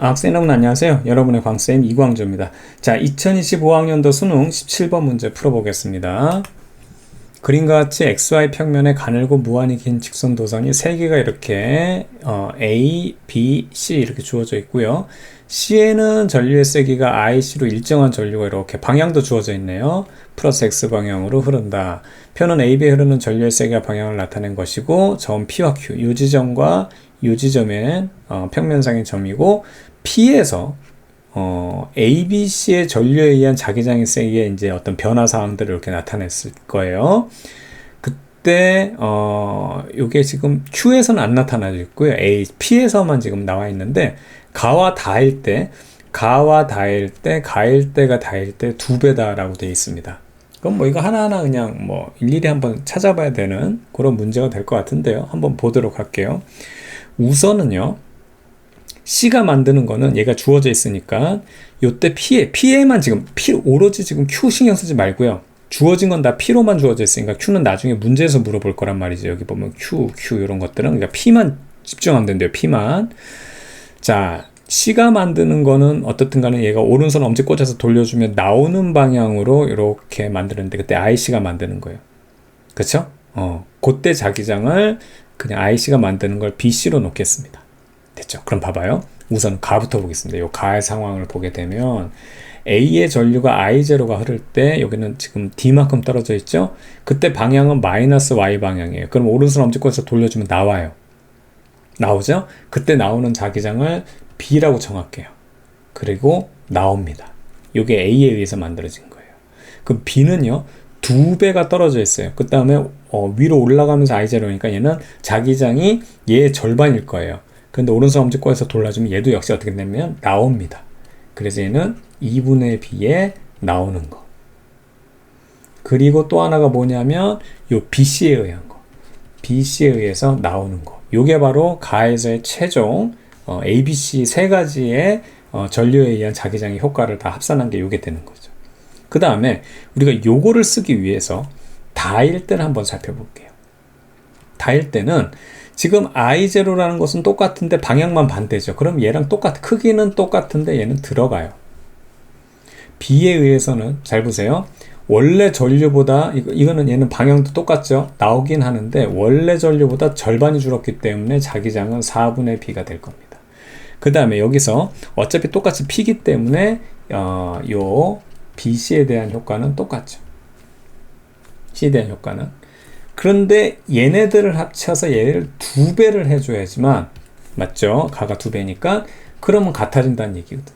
학생 여러분 안녕하세요. 여러분의 광쌤 이광조입니다. 자, 2025학년도 수능 17번 문제 풀어보겠습니다. 그림과 같이 XY 평면에 가늘고 무한히 긴 직선 도선이 3개가 이렇게 A, B, C 이렇게 주어져 있고요. C에는 전류의 세기가 IC로 일정한 전류가 이렇게 방향도 주어져 있네요. 플러스 X 방향으로 흐른다. 표는 AB에 흐르는 전류의 세기와 방향을 나타낸 것이고 점 P와 Q, 이 지점과 이 지점엔 평면상의 점이고 P에서 ABC의 전류에 의한 자기장의 세기의 이제 어떤 변화 사항들을 이렇게 나타냈을 거예요. 그때 요게 지금 Q에서는 안 나타나고 있고요. P에서만 지금 나와 있는데 가와 다일 때 가와 다일 때 가일 때가 다일 때 2배다라고 되어 있습니다. 그럼 뭐 이거 하나하나 그냥 뭐 일일이 한번 찾아봐야 되는 그런 문제가 될 것 같은데요. 한번 보도록 할게요. 우선은요. C가 만드는 거는 얘가 주어져 있으니까 요때 P에만 지금 오로지 지금 Q 신경 쓰지 말고요. 주어진 건 다 P로만 주어져 있으니까 Q는 나중에 문제에서 물어볼 거란 말이죠. 여기 보면 Q 이런 것들은 그러니까 P만 집중하면 된대요. P만. 자, C가 만드는 거는 어떻든 간에 얘가 오른손 엄지 꽂아서 돌려주면 나오는 방향으로 이렇게 만드는데 그때 IC가 만드는 거예요. 그쵸? 그때 자기장을 그냥 IC가 만드는 걸 BC로 놓겠습니다. 됐죠? 그럼 봐봐요. 우선 가부터 보겠습니다. 요 가의 상황을 보게 되면 A의 전류가 I0가 흐를 때 여기는 지금 D만큼 떨어져 있죠? 그때 방향은 마이너스 Y 방향이에요. 그럼 오른손 엄지 꽂아서 돌려주면 나와요. 나오죠? 그때 나오는 자기장을 B라고 정할게요. 그리고 나옵니다. 이게 A에 의해서 만들어진 거예요. 그럼 B는요 2배가 떨어져 있어요. 그 다음에 위로 올라가면서 I0니까 얘는 자기장이 얘의 절반일 거예요. 근데 오른손 엄지 꽂아서 돌려주면 얘도 역시 어떻게 되냐면 나옵니다. 그래서 얘는 2분의 B에 나오는 거. 그리고 또 하나가 뭐냐면 요 BC에 의한 거. BC에 의해서 나오는 거. 요게 바로 가에서의 최종 ABC 세 가지의 전류에 의한 자기장의 효과를 다 합산한 게 요게 되는 거죠. 그 다음에 우리가 요거를 쓰기 위해서 다일 때를 한번 살펴볼게요. 다일 때는 지금 I0라는 것은 똑같은데 방향만 반대죠. 그럼 얘랑 크기는 똑같은데 얘는 들어가요. B에 의해서는 잘 보세요. 원래 전류보다 이거는 얘는 방향도 똑같죠. 나오긴 하는데 원래 전류보다 절반이 줄었기 때문에 자기장은 4분의 B가 될 겁니다. 그 다음에 여기서 어차피 똑같이 P기 때문에 요 BC에 대한 효과는 똑같죠. C에 대한 효과는. 그런데 얘네들을 합쳐서 얘를 2배를 해줘야지만 맞죠? 가가 2배니까 그러면 같아진다는 얘기거든.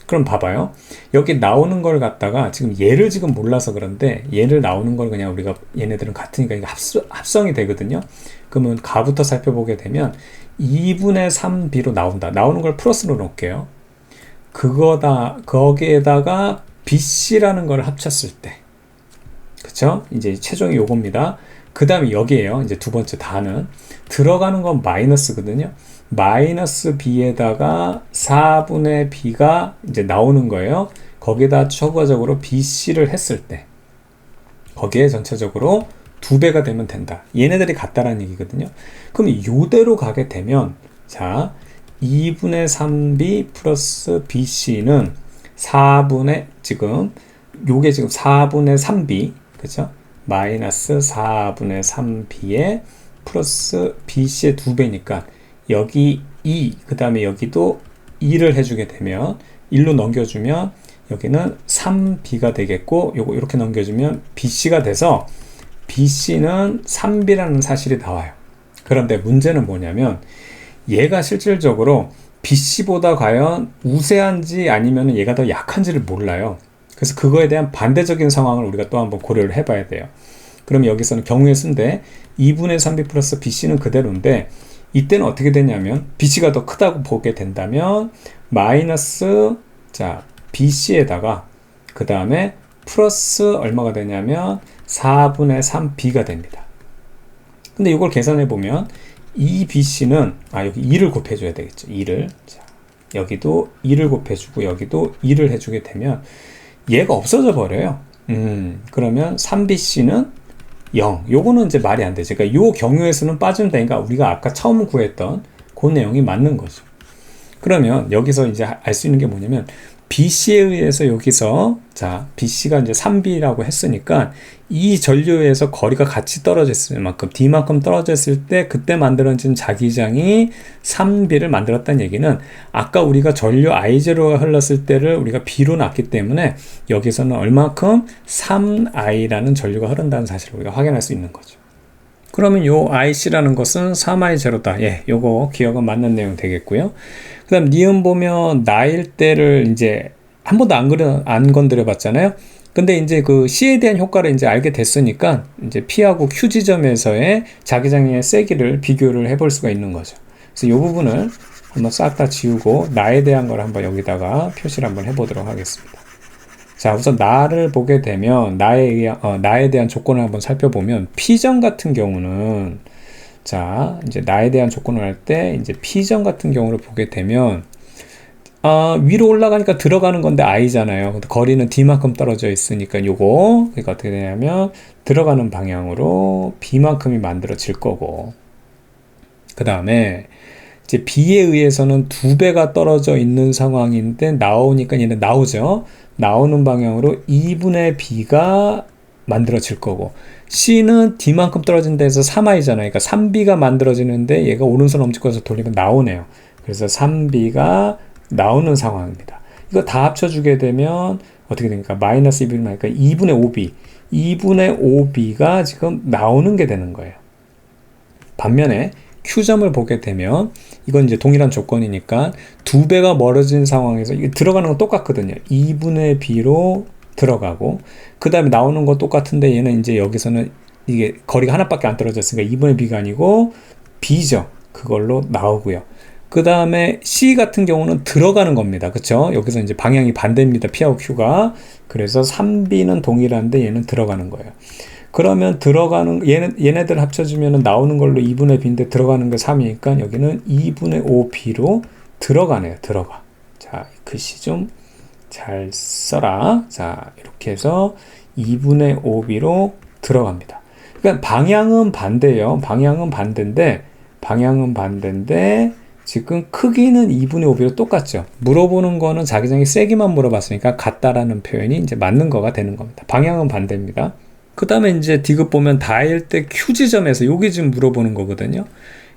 그럼 봐봐요. 여기 나오는 걸 갖다가 지금 얘를 지금 몰라서 그런데 얘를 나오는 걸 그냥 우리가 얘네들은 같으니까 이게 합성이 되거든요. 그러면 가부터 살펴보게 되면 2분의 3B로 나온다. 나오는 걸 플러스로 놓을게요. 거기에다가 BC라는 걸 합쳤을 때 그쵸? 이제 최종이 요겁니다. 그 다음에 여기에요. 이제 두 번째 다는 들어가는 건 마이너스거든요. 마이너스 B에다가 4분의 B가 이제 나오는 거예요. 거기에다 추가적으로 BC를 했을 때 거기에 전체적으로 2배가 되면 된다. 얘네들이 같다라는 얘기거든요. 그럼 이대로 가게 되면 자 2분의 3B 플러스 BC는 4분의 지금 요게 지금 4분의 3B 그쵸? 마이너스 4분의 3B에 플러스 BC의 2배니까 여기 2, 그 다음에 여기도 2를 해주게 되면 1로 넘겨주면 여기는 3B가 되겠고 요거 이렇게 넘겨주면 BC가 돼서 BC는 3B라는 사실이 나와요. 그런데 문제는 뭐냐면 얘가 실질적으로 BC보다 과연 우세한지 아니면 얘가 더 약한지를 몰라요. 그래서 그거에 대한 반대적인 상황을 우리가 또 한번 고려를 해봐야 돼요. 그럼 여기서는 경우의 수인데 2분의 3B 플러스 BC는 그대로인데 이때는 어떻게 되냐면 BC가 더 크다고 보게 된다면 마이너스 자 BC에다가 그 다음에 플러스 얼마가 되냐면 4분의 3B가 됩니다. 근데 이걸 계산해 보면 이 BC는 여기 2를 곱해줘야 되겠죠. 2를 자, 여기도 2를 곱해주고 여기도 2를 해주게 되면 얘가 없어져 버려요. 그러면 3BC는 0. 요거는 이제 말이 안 되죠. 그러니까 요 경우의 수는 빠진다니까 우리가 아까 처음 구했던 그 내용이 맞는 거죠. 그러면 여기서 이제 알 수 있는 게 뭐냐면 BC에 의해서 여기서 자 BC가 이제 3B라고 했으니까 이 전류에서 거리가 같이 떨어졌을 만큼 D만큼 떨어졌을 때 그때 만들어진 자기장이 3B를 만들었다는 얘기는 아까 우리가 전류 I0가 흘렀을 때를 우리가 B로 놨기 때문에 여기서는 얼마큼 3I라는 전류가 흐른다는 사실을 우리가 확인할 수 있는 거죠. 그러면 요 IC라는 것은 3I0다. 예, 요거 기억은 맞는 내용 되겠고요. 그 다음 니은 보면 나일 때를 이제 한 번도 안 건드려 봤잖아요. 근데 이제 그 C에 대한 효과를 이제 알게 됐으니까 이제 P하고 Q 지점에서의 자기장의 세기를 비교를 해볼 수가 있는 거죠. 그래서 이 부분을 한번 싹 다 지우고 나에 대한 걸 한번 여기다가 표시를 한번 해보도록 하겠습니다. 자, 우선 나를 보게 되면 나에 대한 조건을 한번 살펴보면 P점 같은 경우는 자, 이제 나에 대한 조건을 할 때 이제 P점 같은 경우를 보게 되면 위로 올라가니까 들어가는 건데 I잖아요. 근데 거리는 D만큼 떨어져 있으니까 요거 그러니까 어떻게 되냐면 들어가는 방향으로 B만큼이 만들어질 거고 그 다음에 이제 B에 의해서는 2배가 떨어져 있는 상황인데 나오니까 얘는 나오죠. 나오는 방향으로 2분의 B가 만들어질 거고 C는 D만큼 떨어진 데서 3I잖아요. 그러니까 3B가 만들어지는데 얘가 오른손 엄지껏해서 돌리면 나오네요. 그래서 3B가 나오는 상황입니다. 이거 다 합쳐주게 되면 어떻게 됩니까? 마이너스 2B를 하니까 2분의 5B 2분의 5B가 지금 나오는 게 되는 거예요. 반면에 Q점을 보게 되면 이건 이제 동일한 조건이니까 2배가 멀어진 상황에서 이게 들어가는 건 똑같거든요. 2분의 B로 들어가고 그 다음에 나오는 거 똑같은데 얘는 이제 여기서는 이게 거리가 하나밖에 안 떨어졌으니까 2분의 B가 아니고 B죠. 그걸로 나오고요. 그 다음에 C 같은 경우는 들어가는 겁니다. 그쵸? 여기서 이제 방향이 반대입니다. P하고 Q가. 그래서 3B는 동일한데 얘는 들어가는 거예요. 그러면 들어가는 얘네들 합쳐주면 나오는 걸로 2분의 B인데 들어가는 게 3이니까 여기는 2분의 5B로 들어가네요. 들어가. 자, 글씨 좀 잘 써라. 자, 이렇게 해서 2분의 5B로 들어갑니다. 그러니까 방향은 반대예요. 방향은 반대인데 지금 크기는 2분의 5B로 똑같죠. 물어보는 거는 자기장이 세기만 물어봤으니까 같다라는 표현이 이제 맞는 거가 되는 겁니다. 방향은 반대입니다. 그 다음에 이제 디귿 보면 다일 때 Q 지점에서 여기 지금 물어보는 거거든요.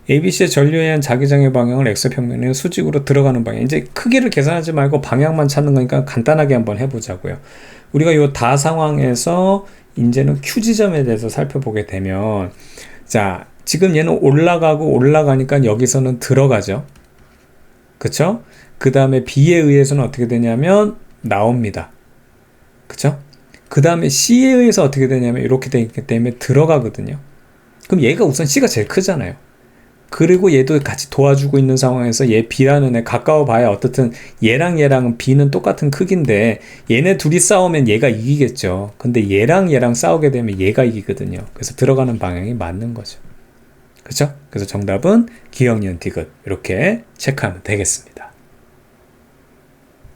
ABC의 전류에 의한 자기장의 방향을 X평면에 수직으로 들어가는 방향. 이제 크기를 계산하지 말고 방향만 찾는 거니까 간단하게 한번 해보자고요. 우리가 이 다 상황에서 이제는 Q 지점에 대해서 살펴보게 되면 자, 지금 얘는 올라가니까 여기서는 들어가죠. 그쵸? 그 다음에 B에 의해서는 어떻게 되냐면 나옵니다. 그쵸? 그 다음에 C에 의해서 어떻게 되냐면 이렇게 되기 때문에 들어가거든요. 그럼 얘가 우선 C가 제일 크잖아요. 그리고 얘도 같이 도와주고 있는 상황에서 얘 B라는 애 가까워 봐야 어떻든 얘랑은 B는 똑같은 크기인데 얘네 둘이 싸우면 얘가 이기겠죠. 근데 얘랑 싸우게 되면 얘가 이기거든요. 그래서 들어가는 방향이 맞는 거죠. 그렇죠? 그래서 정답은 기억, 니은, 디귿 이렇게 체크하면 되겠습니다.